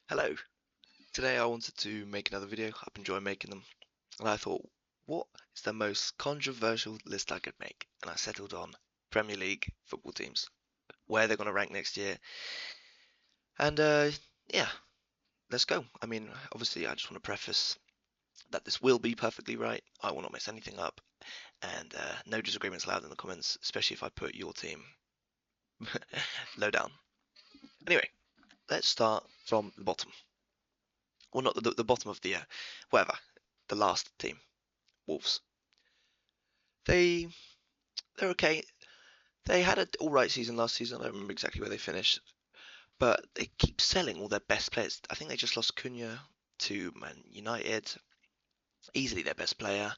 Hello. Today I wanted to make another video. I've enjoyed making them. And I thought, what is the most controversial list I could make? And I settled on Premier League football teams, where they're going to rank next year. And yeah, let's go. I mean, obviously, I just want to preface that this will be perfectly right. I will not mess anything up. And no disagreements allowed in the comments, especially if I put your team low down. Anyway, let's start from the bottom. Well, not the bottom of the, whatever, the last team, Wolves. They they're okay. They had an all right season last season. I don't remember exactly where they finished, but they keep selling all their best players. I think they just lost Cunha to Man United, easily their best player.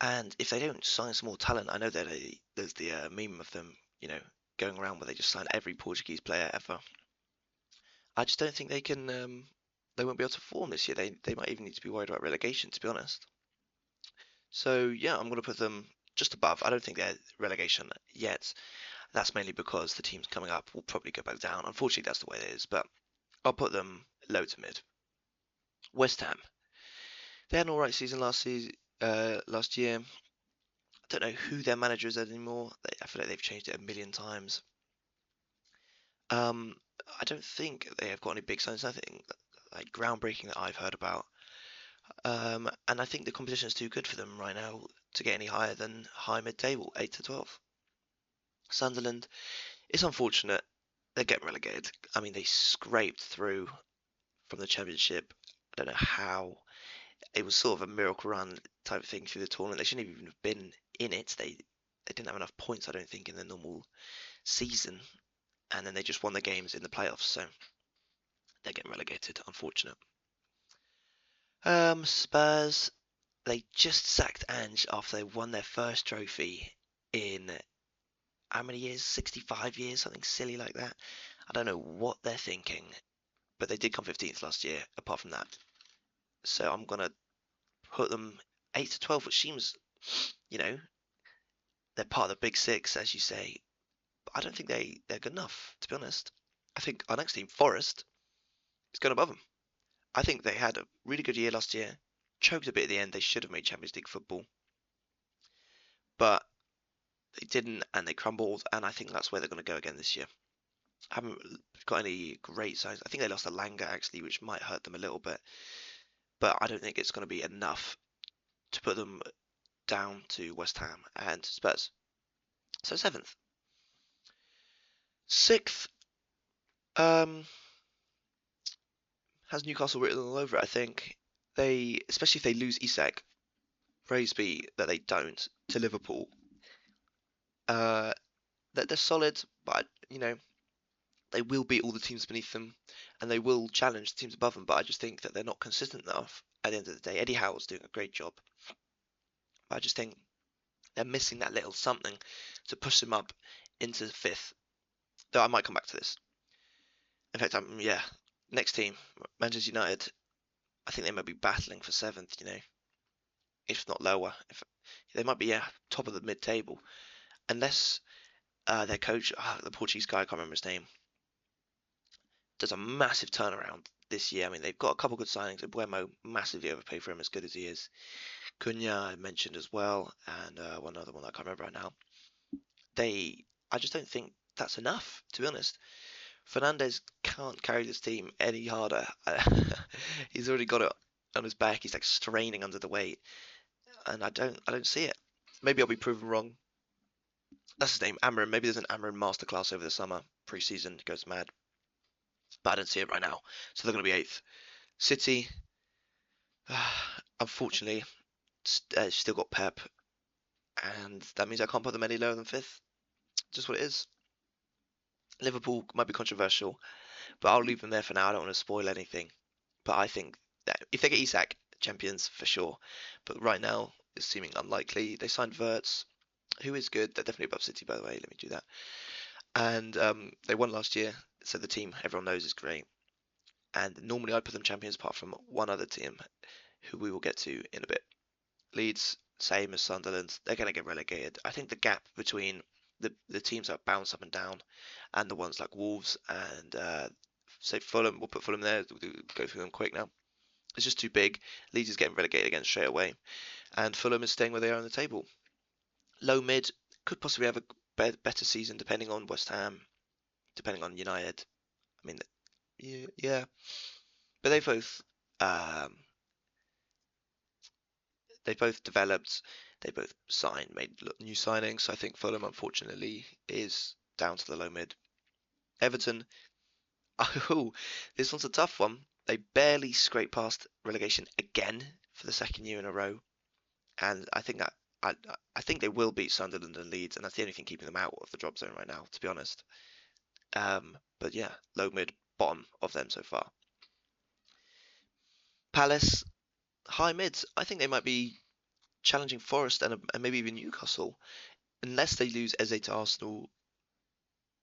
And if they don't sign some more talent, I know that there's the meme of them, going around where they just sign every Portuguese player ever. I just don't think they can. They won't be able to perform this year. They might even need to be worried about relegation, to be honest. So yeah, I'm going to put them just above. I don't think they're relegation yet. That's mainly because the teams coming up will probably go back down. Unfortunately, that's the way it is, but I'll put them low to mid. West Ham. They had an alright season last year. I don't know who their manager is anymore. I feel like they've changed it a million times. Um, I don't think they have got any big signs. Nothing like groundbreaking that I've heard about. And I think the competition is too good for them right now to get any higher than high mid-table, 8 to 12. Sunderland, it's unfortunate they're getting relegated. I mean, they scraped through from the Championship. I don't know how. It was sort of a miracle run type of thing through the tournament. They shouldn't even have been in it. They didn't have enough points, I don't think, in the normal season, and then they just won the games in the playoffs. So they're getting relegated. Unfortunate. Spurs. They just sacked Ange after they won their first trophy in how many years? 65 years, something silly like that. I don't know what they're thinking, but they did come 15th last year. Apart from that, so I'm gonna put them 8 to 12, which seems, you know, they're part of the big six, as you say. But I don't think they're good enough, to be honest. I think our next team, Forest, is going above them. I think they had a really good year last year, choked a bit at the end. They should have made Champions League football, but they didn't, and they crumbled. And I think that's where they're going to go again this year. I haven't got any great signs. I think they lost a Langer actually, which might hurt them a little bit, but I don't think it's going to be enough to put them down to West Ham and Spurs. So seventh. Sixth, um, has Newcastle written all over it, I think. Especially if they lose Isak, praise be that they don't, to Liverpool. That they're solid, but, they will beat all the teams beneath them, and they will challenge the teams above them, but I just think that they're not consistent enough at the end of the day. Eddie Howe's doing a great job, but I just think they're missing that little something to push them up into fifth. Though I might come back to this. In fact, yeah, next team, Manchester United. I think they might be battling for seventh, if not lower. If they might be, yeah, top of the mid-table, unless their coach, the Portuguese guy, I can't remember his name, does a massive turnaround this year. I mean, they've got a couple good signings. Buemo massively overpaid for him, as good as he is. Cunha I mentioned as well, and one other one I can't remember right now. I just don't think that's enough, to be honest. Fernandez can't carry this team any harder. He's already got it on his back. He's like straining under the weight, and I don't see it. Maybe I'll be proven wrong. That's his name, Amarin. Maybe there's an Amarin masterclass over the summer, pre-season. He goes mad, but I don't see it right now. So they're going to be eighth. City, unfortunately, still got Pep, and that means I can't put them any lower than fifth. Just what it is. Liverpool might be controversial, but I'll leave them there for now. I don't want to spoil anything. But I think that if they get Isak, champions for sure. But right now, it's seeming unlikely. They signed Verts, who is good. They're definitely above City, by the way. Let me do that. And they won last year, so the team everyone knows is great. And normally I'd put them champions apart from one other team, who we will get to in a bit. Leeds, same as Sunderland. They're going to get relegated. I think the gap between the teams that bounce up and down and the ones like Wolves and say Fulham, we'll put Fulham there. We'll go through them quick now. It's just too big. Leeds is getting relegated again straight away, and Fulham is staying where they are on the table. Low mid could possibly have a better season depending on West Ham, depending on United. I mean, yeah, but um, they both developed, they both made new signings. So I think Fulham, unfortunately, is down to the low mid. Everton, oh, this one's a tough one. They barely scraped past relegation again for the second year in a row, and I think they will beat Sunderland and Leeds, and that's the only thing keeping them out of the drop zone right now, to be honest. But yeah, low mid, bottom of them so far. Palace, high mids. I think they might be challenging Forest and maybe even Newcastle, unless they lose Eze to Arsenal,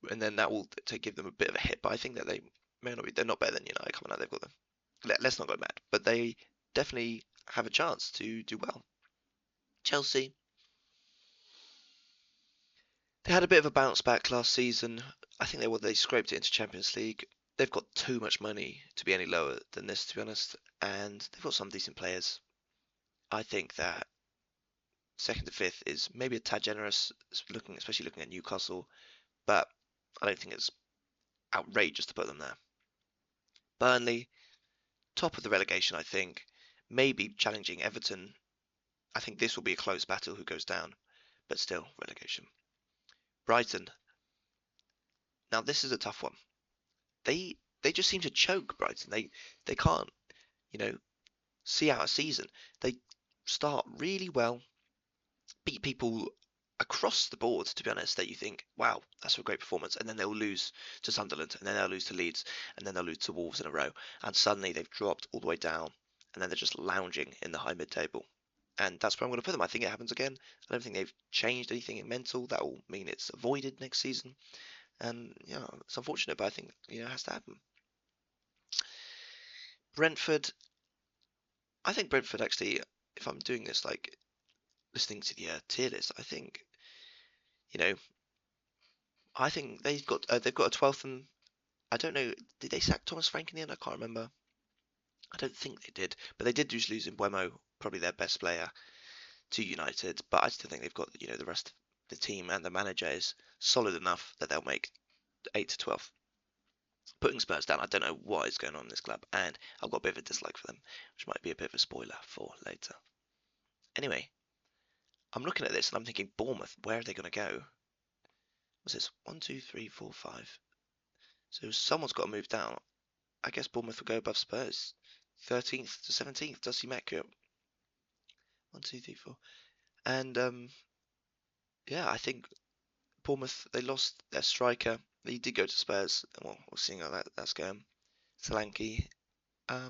and then that will give them a bit of a hit. But I think that they may not be. They're not better than United coming out. They've got them. Let's not go mad, but they definitely have a chance to do well. Chelsea, they had a bit of a bounce back last season. I think they scraped it into Champions League. They've got too much money to be any lower than this, to be honest, and they've got some decent players. I think that second to fifth is maybe a tad generous, especially looking at Newcastle, but I don't think it's outrageous to put them there. Burnley, top of the relegation, I think, maybe challenging Everton. I think this will be a close battle who goes down, but still relegation. Brighton. Now this is a tough one. They just seem to choke Brighton. They can't, you know, see out a season. They start really well, beat people across the board, to be honest, that you think, wow, that's a great performance. And then they'll lose to Sunderland, and then they'll lose to Leeds, and then they'll lose to Wolves in a row. And suddenly they've dropped all the way down, and then they're just lounging in the high mid table. And that's where I'm going to put them. I think it happens again. I don't think they've changed anything in mental. That will mean it's avoided next season. And, it's unfortunate, but I think, it has to happen. Brentford, I think Brentford actually, if I'm doing this, like, listening to the tier list, you know, I think they've got a 12th, and I don't know, did they sack Thomas Frank in the end? I can't remember. I don't think they did, but they did just lose in Mbeumo, probably their best player, to United. But I still think they've got the rest of the team, and the manager is solid enough that they'll make 8 to 12. Putting Spurs down, I don't know what is going on in this club, and I've got a bit of a dislike for them, which might be a bit of a spoiler for later. Anyway, I'm looking at this and I'm thinking, Bournemouth, where are they going to go? What's this? 1, 2, 3, 4, 5. So someone's got to move down. I guess Bournemouth will go above Spurs. 13th to 17th does seem accurate. 1, 2, 3, 4. And yeah, I think Bournemouth, they lost their striker. He did go to Spurs. Well, we'll see how that's going. Solanke. I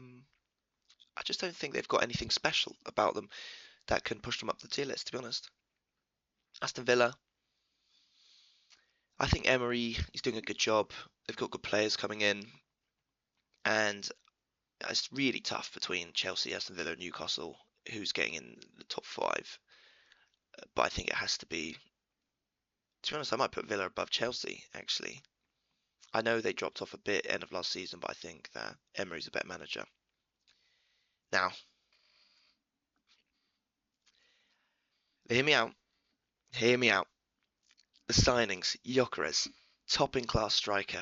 just don't think they've got anything special about them that can push them up the tier list, to be honest. Aston Villa. I think Emery is doing a good job. They've got good players coming in. And it's really tough between Chelsea, Aston Villa, and Newcastle, who's getting in the top 5. But I think it has to be. To be honest, I might put Villa above Chelsea, actually. I know they dropped off a bit end of last season, but I think that Emery's a better manager. Now, hear me out. Hear me out. The signings, Gyökeres, topping class striker.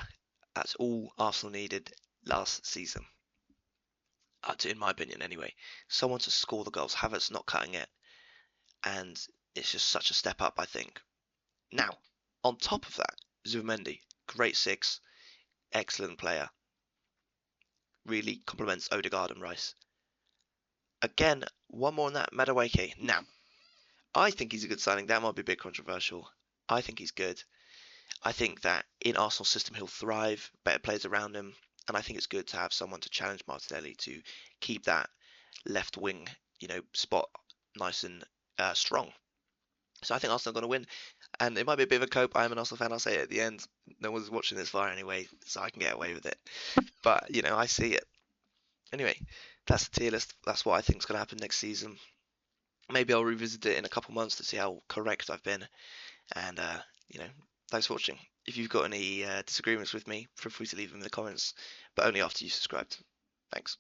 That's all Arsenal needed last season. In my opinion, anyway. Someone to score the goals. Havertz not cutting it. And it's just such a step up, I think. Now, on top of that, Zubimendi, great 6, excellent player. Really complements Odegaard and Rice. Again, one more on that, Madueke. Now, I think he's a good signing. That might be a bit controversial. I think he's good. I think that in Arsenal's system he'll thrive, better players around him, and I think it's good to have someone to challenge Martinelli to keep that left wing, spot nice and strong. So I think Arsenal are going to win, and it might be a bit of a cope. I am an Arsenal fan. I'll say it at the end. No one's watching this far anyway, so I can get away with it. But I see it. Anyway, that's the tier list. That's what I think is going to happen next season. Maybe I'll revisit it in a couple months to see how correct I've been. And thanks for watching. If you've got any disagreements with me, feel free to leave them in the comments, but only after you subscribed. Thanks.